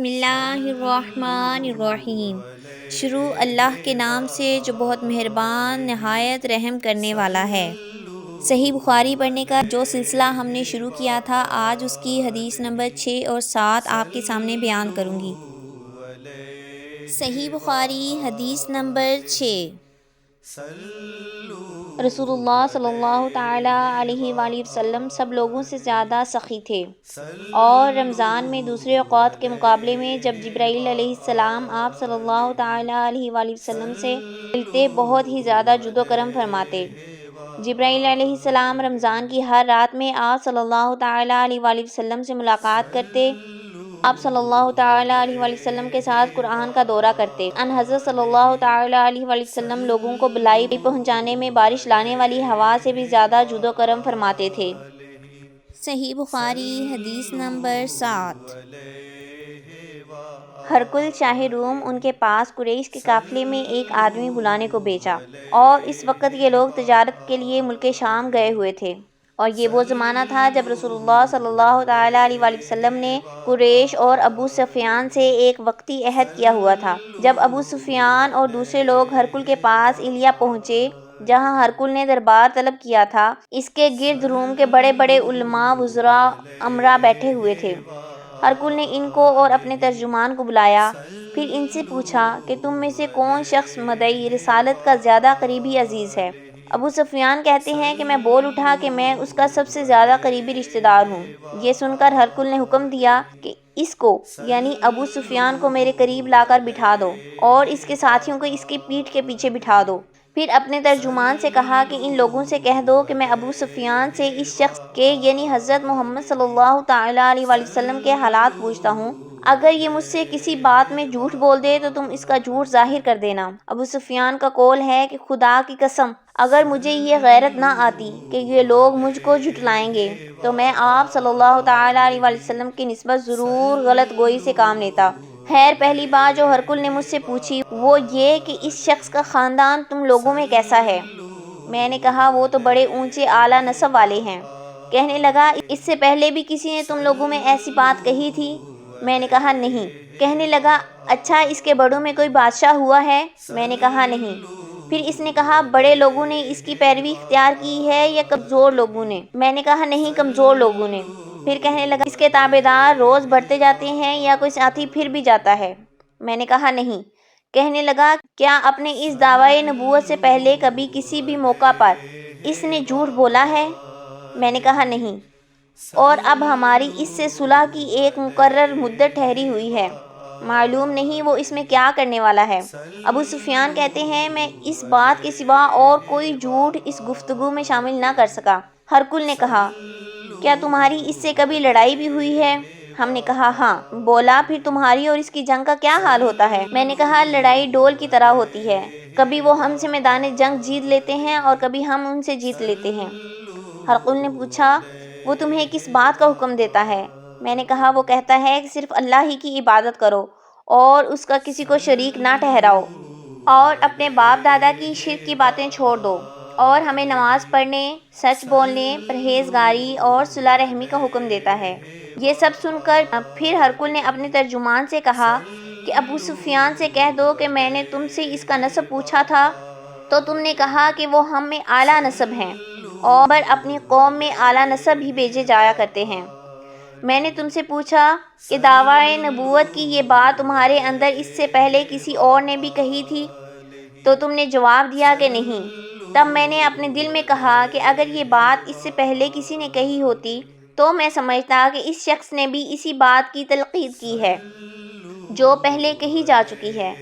بسم اللہ الرحمن الرحیم۔ شروع اللہ کے نام سے جو بہت مہربان نہایت رحم کرنے والا ہے۔ صحیح بخاری پڑھنے کا جو سلسلہ ہم نے شروع کیا تھا، آج اس کی حدیث نمبر 6 اور 7 آپ کے سامنے بیان کروں گی۔ صحیح بخاری حدیث نمبر 6۔ رسول اللہ صلی اللہ تعالی علیہ وآلہ وسلم سب لوگوں سے زیادہ سخی تھے، اور رمضان میں دوسرے اوقات کے مقابلے میں جب جبرائیل علیہ السلام آپ صلی اللہ تعالی علیہ وآلہ وسلم سے ملتے بہت ہی زیادہ جود و کرم فرماتے۔ جبرائیل علیہ السلام رمضان کی ہر رات میں آپ صلی اللہ تعالی علیہ وآلہ وسلم سے ملاقات کرتے، آپ صلی اللہ تعالی علیہ وآلہ وسلم کے ساتھ قرآن کا دورہ کرتے۔ ان حضرت صلی اللہ تعالی علیہ وآلہ وسلم لوگوں کو بلائی پہنچانے میں بارش لانے والی ہوا سے بھی زیادہ جود و کرم فرماتے تھے۔ صحیح بخاری حدیث نمبر 7۔ ہرقل شاہ روم ان کے پاس قریش کے قافلے میں ایک آدمی بلانے کو بھیجا، اور اس وقت یہ لوگ تجارت کے لیے ملک شام گئے ہوئے تھے، اور یہ وہ زمانہ تھا جب رسول اللہ صلی اللہ تعالی علیہ وآلہ وسلم نے قریش اور ابو سفیان سے ایک وقتی عہد کیا ہوا تھا۔ جب ابو سفیان اور دوسرے لوگ ہرقل کے پاس ایلیا پہنچے جہاں ہرقل نے دربار طلب کیا تھا، اس کے گرد روم کے بڑے بڑے علماء، وزراء، امراء بیٹھے ہوئے تھے۔ ہرقل نے ان کو اور اپنے ترجمان کو بلایا، پھر ان سے پوچھا کہ تم میں سے کون شخص مدعی رسالت کا زیادہ قریبی عزیز ہے؟ ابو سفیان کہتے ہیں کہ میں بول اٹھا کہ میں اس کا سب سے زیادہ قریبی رشتہ دار ہوں۔ یہ سن کر ہرقل نے حکم دیا کہ اس کو، یعنی ابو سفیان کو میرے قریب لا کر بٹھا دو، اور اس کے ساتھیوں کو اس کی پیٹھ کے پیچھے بٹھا دو۔ پھر اپنے ترجمان سے کہا کہ ان لوگوں سے کہہ دو کہ میں ابو سفیان سے اس شخص کے، یعنی حضرت محمد صلی اللہ تعالی علیہ وآلہ وسلم کے حالات پوچھتا ہوں۔ اگر یہ مجھ سے کسی بات میں جھوٹ بول دے تو تم اس کا جھوٹ ظاہر کر دینا۔ ابو سفیان کا قول ہے کہ خدا کی قسم، اگر مجھے یہ غیرت نہ آتی کہ یہ لوگ مجھ کو جھٹلائیں گے تو میں آپ صلی اللہ تعالی علیہ وآلہ وسلم کی نسبت ضرور غلط گوئی سے کام لیتا۔ خیر، پہلی بات جو ہرقل نے مجھ سے پوچھی وہ یہ کہ اس شخص کا خاندان تم لوگوں میں کیسا ہے؟ میں نے کہا وہ تو بڑے اونچے اعلیٰ نسب والے ہیں۔ کہنے لگا اس سے پہلے بھی کسی نے تم لوگوں میں ایسی بات کہی تھی؟ میں نے کہا نہیں۔ کہنے لگا اچھا اس کے بڑوں میں کوئی بادشاہ ہوا ہے؟ میں نے کہا نہیں۔ پھر اس نے کہا بڑے لوگوں نے اس کی پیروی اختیار کی ہے یا کمزور لوگوں نے؟ میں نے کہا نہیں، کمزور لوگوں نے۔ پھر کہنے لگا اس کے تابعدار روز بڑھتے جاتے ہیں یا کوئی ساتھی پھر بھی جاتا ہے؟ میں نے کہا نہیں۔ کہنے لگا کیا اپنے اس دعویٰ نبوت سے پہلے کبھی کسی بھی موقع پر اس نے جھوٹ بولا ہے؟ میں نے کہا نہیں۔ اور اب ہماری اس سے صلح کی ایک مقرر مدت ٹھہری ہوئی ہے، معلوم نہیں وہ اس میں کیا کرنے والا ہے۔ ابو سفیان کہتے ہیں میں اس بات کے سوا اور کوئی جھوٹ اس گفتگو میں شامل نہ کر سکا۔ ہرقل نے کہا کیا تمہاری اس سے کبھی لڑائی بھی ہوئی ہے؟ ہم نے کہا ہاں۔ بولا پھر تمہاری اور اس کی جنگ کا کیا حال ہوتا ہے؟ میں نے کہا لڑائی ڈول کی طرح ہوتی ہے، کبھی وہ ہم سے میدان جنگ جیت لیتے ہیں اور کبھی ہم ان سے جیت لیتے ہیں۔ ہرقل نے پوچھا وہ تمہیں کس بات کا حکم دیتا ہے؟ میں نے کہا وہ کہتا ہے کہ صرف اللہ ہی کی عبادت کرو اور اس کا کسی کو شریک نہ ٹھہراؤ، اور اپنے باپ دادا کی شرک کی باتیں چھوڑ دو، اور ہمیں نماز پڑھنے، سچ بولنے، پرہیزگاری اور صلہ رحمی کا حکم دیتا ہے۔ یہ سب سن کر پھر ہرقل نے اپنے ترجمان سے کہا کہ ابو سفیان سے کہہ دو کہ میں نے تم سے اس کا نسب پوچھا تھا تو تم نے کہا کہ وہ ہم میں اعلیٰ نسب ہیں، اور اپنی قوم میں اعلیٰ نسب ہی بھیجے جایا کرتے ہیں۔ میں نے تم سے پوچھا کہ دعویٰ نبوت کی یہ بات تمہارے اندر اس سے پہلے کسی اور نے بھی کہی تھی تو تم نے جواب دیا کہ نہیں۔ تب میں نے اپنے دل میں کہا کہ اگر یہ بات اس سے پہلے کسی نے کہی ہوتی تو میں سمجھتا کہ اس شخص نے بھی اسی بات کی تلقین کی ہے جو پہلے کہی جا چکی ہے۔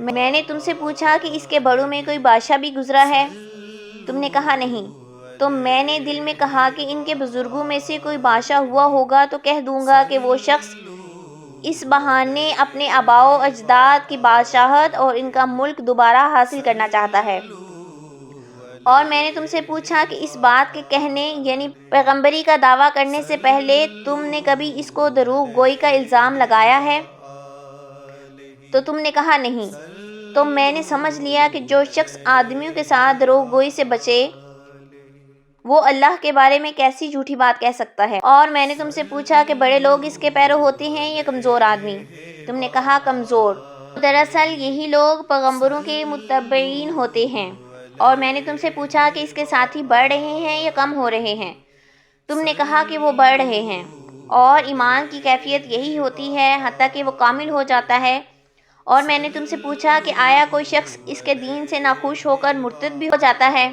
میں نے تم سے پوچھا کہ اس کے بڑوں میں کوئی بادشاہ بھی گزرا ہے؟ تم نے کہا نہیں۔ تو میں نے دل میں کہا کہ ان کے بزرگوں میں سے کوئی بادشاہ ہوا ہوگا تو کہہ دوں گا کہ وہ شخص اس بہانے اپنے آباء و اجداد کی بادشاہت اور ان کا ملک دوبارہ حاصل کرنا چاہتا ہے۔ اور میں نے تم سے پوچھا کہ اس بات کے کہنے، یعنی پیغمبری کا دعویٰ کرنے سے پہلے تم نے کبھی اس کو دروغ گوئی کا الزام لگایا ہے؟ تو تم نے کہا نہیں۔ تو میں نے سمجھ لیا کہ جو شخص آدمیوں کے ساتھ دروغ گوئی سے بچے وہ اللہ کے بارے میں کیسی جھوٹی بات کہہ سکتا ہے؟ اور میں نے تم سے پوچھا کہ بڑے لوگ اس کے پیرو ہوتے ہیں یا کمزور آدمی؟ تم نے کہا کمزور۔ دراصل یہی لوگ پیغمبروں کے متبعین ہوتے ہیں۔ اور میں نے تم سے پوچھا کہ اس کے ساتھی بڑھ رہے ہیں یا کم ہو رہے ہیں؟ تم نے کہا کہ وہ بڑھ رہے ہیں۔ اور ایمان کی کیفیت یہی ہوتی ہے حتیٰ کہ وہ کامل ہو جاتا ہے۔ اور میں نے تم سے پوچھا کہ آیا کوئی شخص اس کے دین سے ناخوش ہو کر مرتد بھی ہو جاتا ہے؟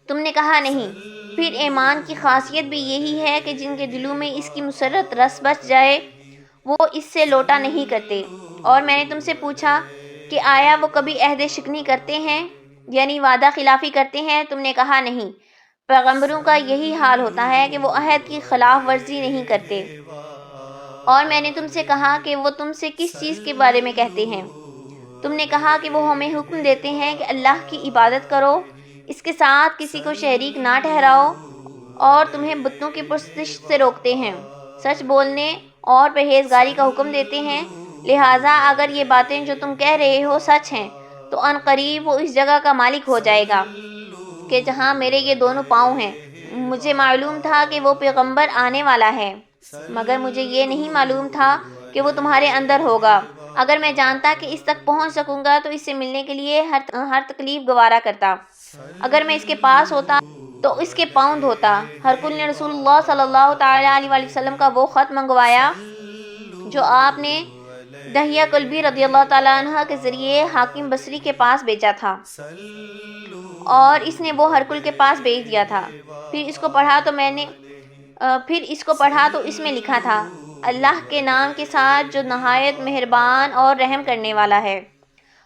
تم نے کہا نہیں۔ پھر ایمان کی خاصیت بھی یہی ہے کہ جن کے دلوں میں اس کی مسرت رس بس جائے وہ اس سے لوٹا نہیں کرتے۔ اور میں نے تم سے پوچھا کہ آیا وہ کبھی عہد شکنی کرتے ہیں یعنی وعدہ خلافی کرتے ہیں؟ تم نے کہا نہیں۔ پیغمبروں کا یہی حال ہوتا ہے کہ وہ عہد کی خلاف ورزی نہیں کرتے۔ اور میں نے تم سے کہا کہ وہ تم سے کس چیز کے بارے میں کہتے ہیں؟ تم نے کہا کہ وہ ہمیں حکم دیتے ہیں کہ اللہ کی عبادت کرو، اس کے ساتھ کسی کو شریک نہ ٹھہراؤ، اور تمہیں بتوں کی پرستش سے روکتے ہیں، سچ بولنے اور پرہیزگاری کا حکم دیتے ہیں۔ لہٰذا اگر یہ باتیں جو تم کہہ رہے ہو سچ ہیں تو ان قریب وہ اس جگہ کا مالک ہو جائے گا کہ جہاں میرے یہ دونوں پاؤں ہیں۔ مجھے معلوم تھا کہ وہ پیغمبر آنے والا ہے، مگر مجھے یہ نہیں معلوم تھا کہ وہ تمہارے اندر ہوگا۔ اگر میں جانتا کہ اس تک پہنچ سکوں گا تو اس سے ملنے کے لیے ہر تکلیف گوارا کرتا۔ اگر میں اس کے پاس ہوتا تو اس کے پاؤں دھوتا۔ ہرقل نے رسول اللہ صلی اللہ تعالیٰ علیہ وسلم کا وہ خط منگوایا جو آپ نے دحیہ کلبی رضی اللہ تعالیٰ عنہ کے ذریعے حاکم بصری کے پاس بھیجا تھا، اور اس نے وہ ہرقل کے پاس بھیج دیا تھا۔ پھر اس کو پڑھا تو اس میں لکھا تھا، اللہ کے نام کے ساتھ جو نہایت مہربان اور رحم کرنے والا ہے۔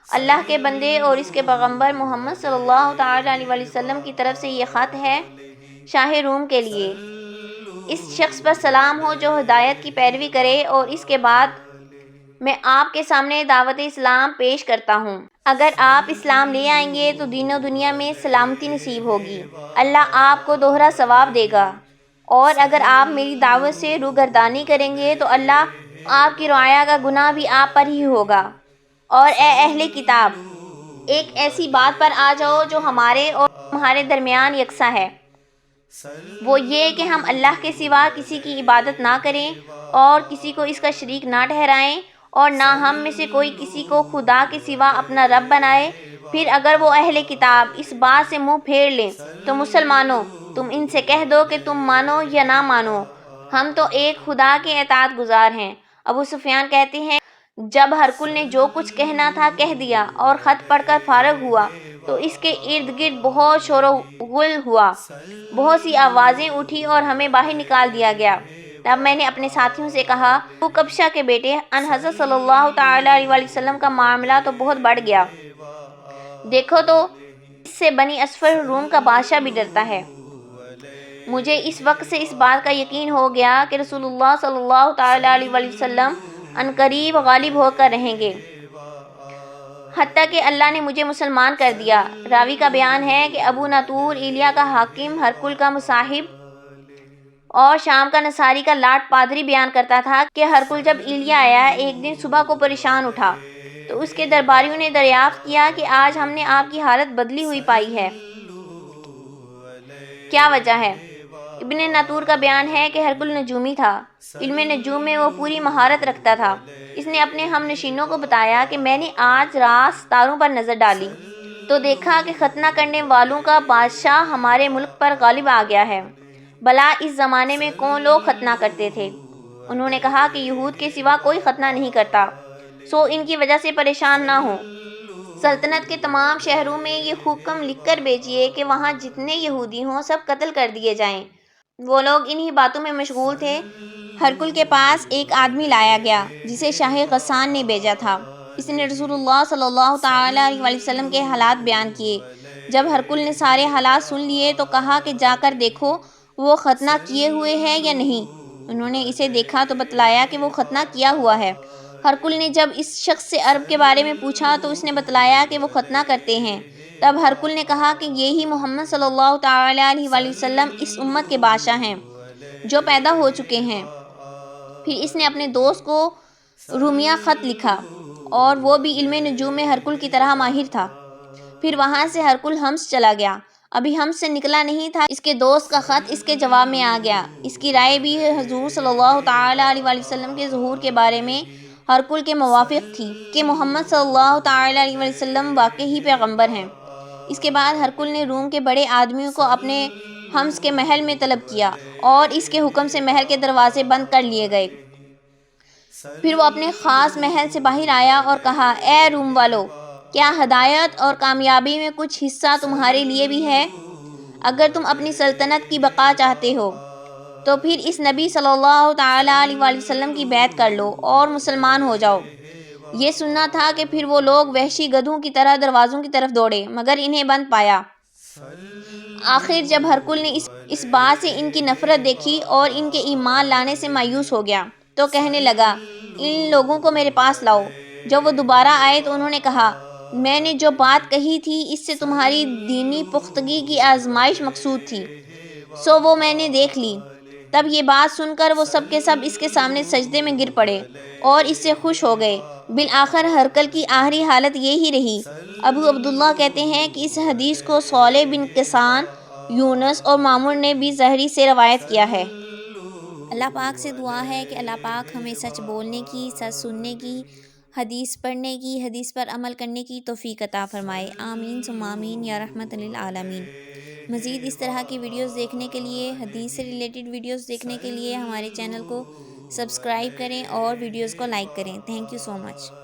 اللہ کے بندے اور اس کے پیغمبر محمد صلی اللہ تعالیٰ علیہ وسلم کی طرف سے یہ خط ہے شاہ روم کے لیے۔ اس شخص پر سلام ہو جو ہدایت کی پیروی کرے، اور اس کے بعد میں آپ کے سامنے دعوت اسلام پیش کرتا ہوں۔ اگر آپ اسلام لے آئیں گے تو دین و دنیا میں سلامتی نصیب ہوگی، اللہ آپ کو دوہرا ثواب دے گا، اور اگر آپ میری دعوت سے روگردانی کریں گے تو اللہ آپ کی رعایا کا گناہ بھی آپ پر ہی ہوگا۔ اور اے اہل کتاب، ایک ایسی بات پر آ جاؤ جو ہمارے اور تمہارے درمیان یکساں ہے، وہ یہ کہ ہم اللہ کے سوا کسی کی عبادت نہ کریں اور کسی کو اس کا شریک نہ ٹھہرائیں، اور نہ ہم میں سے کوئی کسی کو خدا کے سوا اپنا رب بنائے۔ پھر اگر وہ اہل کتاب اس بات سے منہ پھیر لیں تو مسلمانوں، تم ان سے کہہ دو کہ تم مانو یا نہ مانو، ہم تو ایک خدا کے اطاعت گزار ہیں۔ ابو سفیان کہتے ہیں جب ہرقل نے جو کچھ کہنا تھا کہہ دیا اور خط پڑھ کر فارغ ہوا تو اس کے ارد گرد بہت شور و غل ہوا، بہت سی آوازیں اٹھی اور ہمیں باہر نکال دیا گیا۔ تب میں نے اپنے ساتھیوں سے کہا، تو کبشہ کے بیٹے ان حضرت صلی اللہ تعالیٰ علیہ وسلم کا معاملہ تو بہت بڑھ گیا، دیکھو تو اس سے بنی اصفر روم کا بادشاہ بھی ڈرتا ہے۔ مجھے اس وقت سے اس بات کا یقین ہو گیا کہ رسول اللہ صلی اللہ تعالیٰ علیہ وسلم عنقریب غالب ہو کر رہیں گے، حتیٰ کہ اللہ نے مجھے مسلمان کر دیا۔ راوی کا بیان ہے کہ ابو ناطور ایلیا کا حاکم، ہرقل کا مصاحب اور شام کا نصاری کا لاٹ پادری بیان کرتا تھا کہ ہرقل جب ایلیا آیا ایک دن صبح کو پریشان اٹھا تو اس کے درباریوں نے دریافت کیا کہ آج ہم نے آپ کی حالت بدلی ہوئی پائی ہے، کیا وجہ ہے؟ ابن ناطور کا بیان ہے کہ ہرقل نجومی تھا، علم نجوم میں وہ پوری مہارت رکھتا تھا۔ اس نے اپنے ہم نشینوں کو بتایا کہ میں نے آج رات ستاروں پر نظر ڈالی تو دیکھا کہ ختنہ کرنے والوں کا بادشاہ ہمارے ملک پر غالب آ گیا ہے۔ بھلا اس زمانے میں کون لوگ ختنہ کرتے تھے؟ انہوں نے کہا کہ یہود کے سوا کوئی ختنہ نہیں کرتا، سو ان کی وجہ سے پریشان نہ ہو۔ سلطنت کے تمام شہروں میں یہ حکم لکھ کر بھیجیے کہ وہاں جتنے یہودی ہوں سب قتل کر دیے جائیں۔ وہ لوگ انہی باتوں میں مشغول تھے۔ ہرقل کے پاس ایک آدمی لایا گیا جسے شاہ غسان نے بھیجا تھا۔ اس نے رسول اللہ صلی اللہ تعالیٰ علیہ وسلم کے حالات بیان کیے۔ جب ہرقل نے سارے حالات سن لیے تو کہا کہ جا کر دیکھو وہ ختنہ کیے ہوئے ہے یا نہیں۔ انہوں نے اسے دیکھا تو بتلایا کہ وہ ختنہ کیا ہوا ہے۔ ہرقل نے جب اس شخص سے عرب کے بارے میں پوچھا تو اس نے بتلایا کہ وہ ختنہ کرتے ہیں۔ تب ہرقل نے کہا کہ یہی محمد صلی اللہ تعالیٰ علیہ وسلم اس امت کے بادشاہ ہیں جو پیدا ہو چکے ہیں۔ پھر اس نے اپنے دوست کو رومیہ خط لکھا، اور وہ بھی علم نجوم میں ہرقل کی طرح ماہر تھا۔ پھر وہاں سے ہرقل حمص چلا گیا۔ ابھی ہم سے نکلا نہیں تھا، اس کے دوست کا خط اس کے جواب میں آ گیا۔ اس کی رائے بھی حضور صلی اللہ تعالیٰ علیہ وآلہ وسلم کے ظہور کے بارے میں ہرقل کے موافق تھی کہ محمد صلی اللہ تعالیٰ علیہ وآلہ وسلم واقعی پیغمبر ہیں۔ اس کے بعد ہرقل نے روم کے بڑے آدمیوں کو اپنے حمص کے محل میں طلب کیا اور اس کے حکم سے محل کے دروازے بند کر لیے گئے۔ پھر وہ اپنے خاص محل سے باہر آیا اور کہا، اے روم والو، کیا ہدایت اور کامیابی میں کچھ حصہ تمہارے لیے بھی ہے؟ اگر تم اپنی سلطنت کی بقا چاہتے ہو تو پھر اس نبی صلی اللہ تعالیٰ علیہ وآلہ وسلم کی بیعت کر لو اور مسلمان ہو جاؤ۔ یہ سننا تھا کہ پھر وہ لوگ وحشی گدھوں کی طرح دروازوں کی طرف دوڑے مگر انہیں بند پایا۔ آخر جب ہرقل نے اس بات سے ان کی نفرت دیکھی اور ان کے ایمان لانے سے مایوس ہو گیا تو کہنے لگا، ان لوگوں کو میرے پاس لاؤ۔ جب وہ دوبارہ آئے تو انہوں نے کہا، میں نے جو بات کہی تھی اس سے تمہاری دینی پختگی کی آزمائش مقصود تھی، سو وہ میں نے دیکھ لی۔ تب یہ بات سن کر وہ سب کے سب اس کے سامنے سجدے میں گر پڑے اور اس سے خوش ہو گئے۔ بالآخر ہرقل کی آخری حالت یہی رہی۔ ابو عبداللہ کہتے ہیں کہ اس حدیث کو صالح بن کیسان، یونس اور معمر نے بھی زہری سے روایت کیا ہے۔ اللہ پاک سے دعا ہے کہ اللہ پاک ہمیں سچ بولنے کی، سچ سننے کی، حدیث پڑھنے کی، حدیث پر عمل کرنے کی توفیق عطا فرمائے۔ آمین ثم آمین یا رحمت للعالمین۔ مزید اس طرح کی ویڈیوز دیکھنے کے لیے، حدیث سے ریلیٹڈ ویڈیوز دیکھنے کے لیے ہمارے چینل کو سبسکرائب کریں اور ویڈیوز کو لائک کریں۔ Thank you so much.